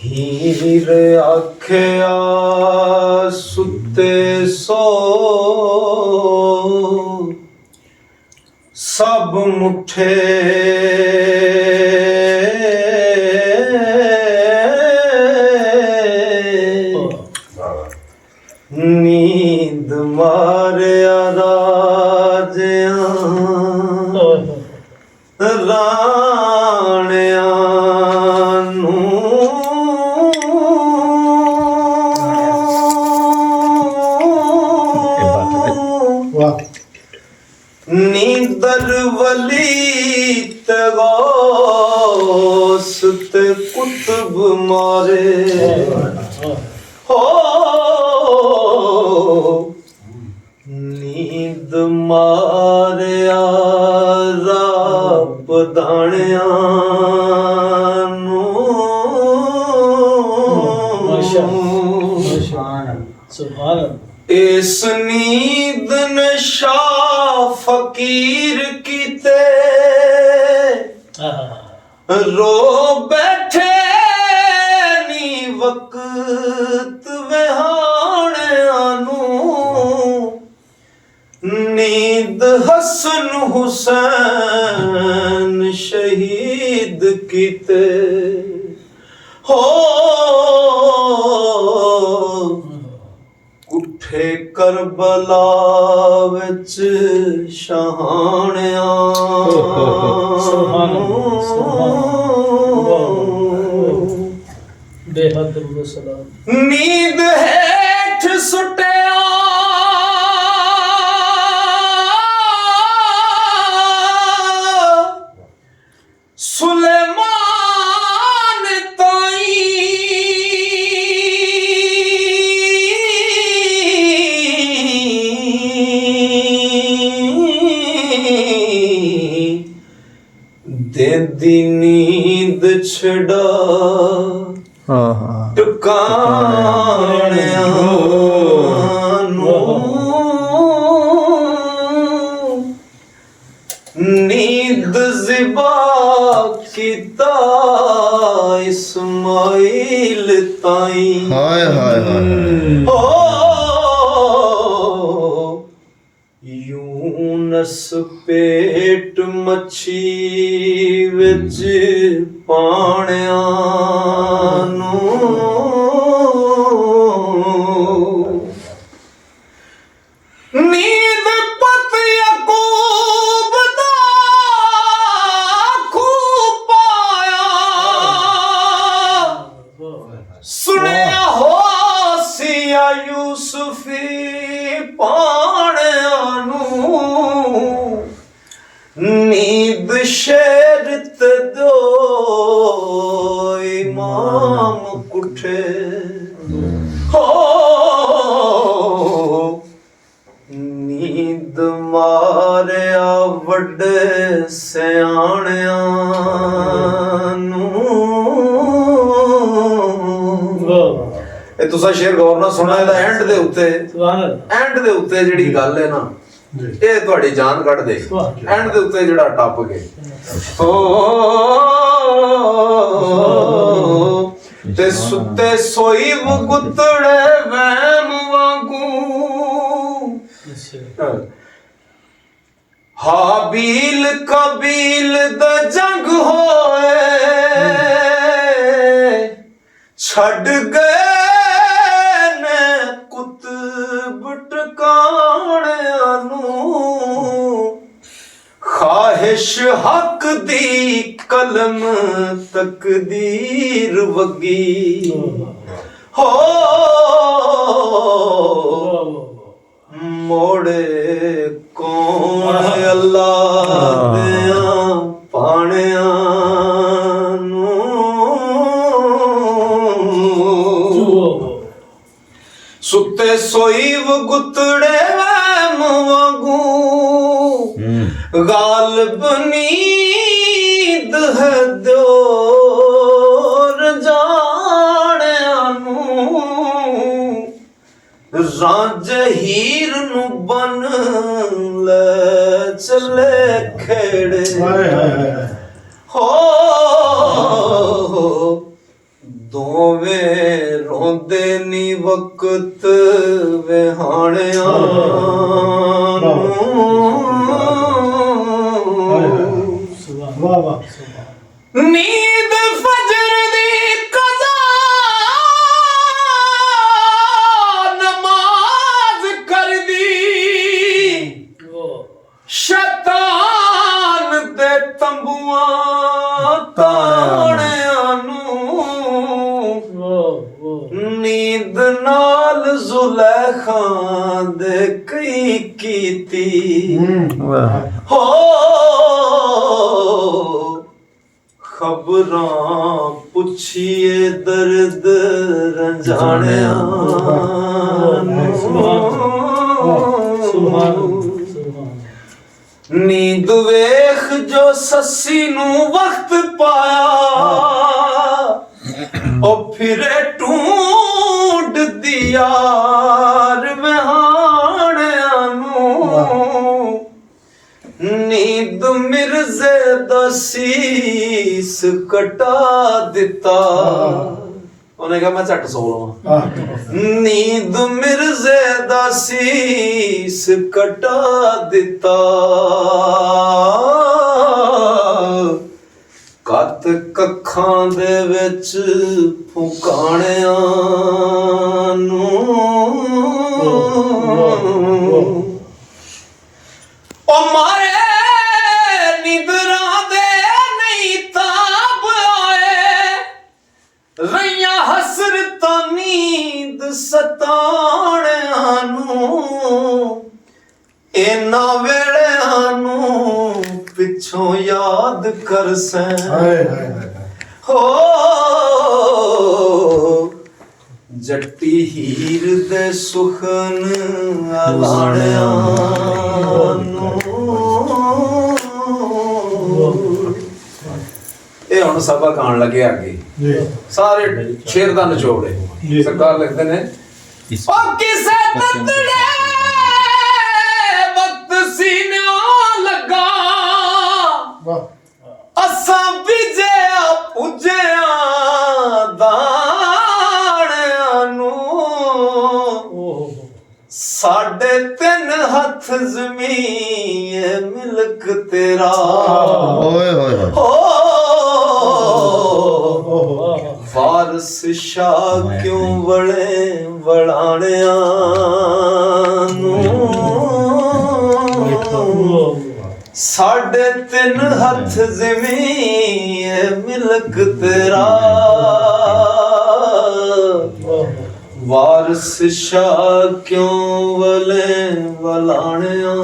ਹੀਰ ਆਖਿਆ ਸੁੱਤੇ ਸੋ ਸਭ ਮੁੱਠੇ ਨੀਂਦ ਮਾਰਿਆ ਰਾਜਿਆਂ ਰਾਣਿਆਂ नींदर वली तगौस ते कुतुब मारे हो नींद मारिया रब दाणिया इस नींद नशा फकीर कीते रो बैठे नी वक्त विहाणियानू नींद हसन हुसैन शहीद कीते हो उठे करबला विच शहाणिया नींद हेठ सुटिया सुलेमान ताई देदी नींद छड़ा टुकाणिया नींद ज़िबा कीता इस्माइल ताई ओ यूनस पेट मच्छी विच पाणिया नींद पत यकूब दा खूब पाया सुनिया हो सिया यूसुफी पाणिया नींद शेर ते दो इमाम कुठे हो नींद मारिया वड्डे सियाणिया ਇਹ ਤੁਸੀਂ ਸ਼ੇਰ ਗੌਰ ਨਾਲ ਸੁਣਾ ਇਹਦਾ ਐਂਡ ਦੇ ਉੱਤੇ ਜਿਹੜੀ ਗੱਲ ਹੈ ਨਾ ਇਹ ਤੁਹਾਡੀ ਜਾਨ ਕੱਢ ਦੇ ਐਂਡ ਦੇ ਉੱਤੇ ਜਿਹੜਾ ਟੱਪ ਕੇ ਤੇ ਸੁੱਤੇ ਸੋਈ ਗੁੱਤੜੇ ਵਹਿਮ ਵਾਂਗੂ ਹਾਬੀਲ ਕਬੀਲ ਦਾ ਜੰਗ ਹੋਏ ਛੱਡ ਗਏ ਨੇ ਕੁਤਬ ਟਿਕਾਣਿਆਂ ਨੂੰ ਖਾਹਿਸ਼ ਹੱਕ ਦੀ ਕਲਮ ਤਕਦੀਰ ਵਗੀ ਹੋ ਮੋੜੇ ਕੌਣ ਅੱਲਾਹ ਦਿਆਂ ਪਾਣਿਆਂ ਸੁੱਤੇ ਸੋਈ ਗੁੱਤੜੇ ਵਹਿਮ ਵਾਂਗੂ ਗਾਲਬ ਨੀਂਦ ਹੈ ਦਿਓਰ ਜਾਣਿਆਂ ਨੂੰ ਰਾਂਝੇ ਹੀਰ ਨੂੰ ਬਨ ਲੈ ਚੱਲੇ ਖੇੜੇ ਹੋ ਦੋਵੇਂ ਰੋਂਦੇ ਨੀ ਵਕਤ ਵਿਹਾਣਿਆਂ ਨੂੰ ਨੀਂਦ ਫਜਰ ਦੀ ਕਜ਼ਾ ਨਮਾਜ਼ ਕਰਦੀ ਸ਼ੈਤਾਨ ਦੇ ਤੰਬੂਆਂ ਤਾਣਿਆਂ ਨੂੰ ਨੀਂਦ ਨਾਲ ਜ਼ੁਲੈਖਾ ਦੇ ਕਈ ਕੀਤੀ ਹੋ ਖਬਰਾਂ ਪੁੱਛੀਏ ਦਰਦ ਰੰਝਾਣਿਆਂ ਨੀਂਦ ਵੇਖ ਜੋ ਸੱਸੀ ਨੂੰ ਵਕਤ ਪਾਇਆ ਉਹ ਫਿਰੇ ਢੂੰਡਦੀ ਯਾਰ ਵਹਾਣਿਆਂ ਨੂੰ ਨੀਂਦ ਮਿਰਜ਼ੇ ਦਾ ਸੀਸ ਕਟਾ ਦਿੱਤਾ ਉਹਨੇ ਕਿਹਾ ਮੈਂ ਝੱਟ ਸੋ ਲਵਾਂ ਨੀਂਦ ਮਿਰਜ਼ੇ ਦਾ ਸੀਸ ਕਟਾ ਦਿੱਤਾ ਕੱਤ ਕੱਖਾਂ ਦੇ ਵਿੱਚ ਫੁਕਾਣਿਆਂ ਨੂੰ ਉਹ ਮਾਰੇ ਨਿਦਰਾਂ ਦੇ ਨਹੀਂ ਤਾਬ ਆਏ ਰਈਆਂ ਹਸਰਤਾਂ ਨੀਂਦ ਸਤਾਣਿਆਂ ਨੂੰ ਇਹਨਾਂ ਵੇਲਿਆਂ ਨੂੰ ਪਿੱਛੋਂ ਯਾਦ ਕਰ ਸੈਂ ਹੋ ਜੱਟੀ ਹੀਰ ਦੇ ਸੁਖਨ ਆਲਾਣਿਆਂ ਨੂੰ ਇਹ ਹੁਣ ਸਭਾ ਕਾਣ ਲੱਗੇ ਅੱਗੇ ਸਾਰੇ ਸ਼ੇਰ ਦਾ ਨਿਚੋੜੇ ਸਰਕਾਰ ਲਿਖਦੇ ਨੇ ਉਹ ਕਿਸੇ ਤਤੜੇ ਵਕਤ ਸੀਨਿਆਂ ਲੱਗਾ ਅਸਾਂ ਵਿਜਿਆ ਪੁੱਜਿਆ ਦਾਣਿਆਂ ਨੂੰ ਸਾਡੇ ਤਿੰਨ ਹੱਥ ਜ਼ਮੀਨ ਮਿਲਕ ਤੇਰਾ ਓਏ ਹੋਏ ਵਾਰਸ ਸ਼ਾਹ ਕਿਉਂ ਵਲੇ ਵਲਾਣਿਆਂ ਨੂੰ ਸਾਡੇ ਤਿੰਨ ਹੱਥ ਜ਼ਮੀਨ ਮਿਲਕ ਤੇਰਾ ਵਾਰਸ ਸ਼ਾਹ ਕਿਉਂ ਵਲੇ ਵਲਾਣਿਆਂ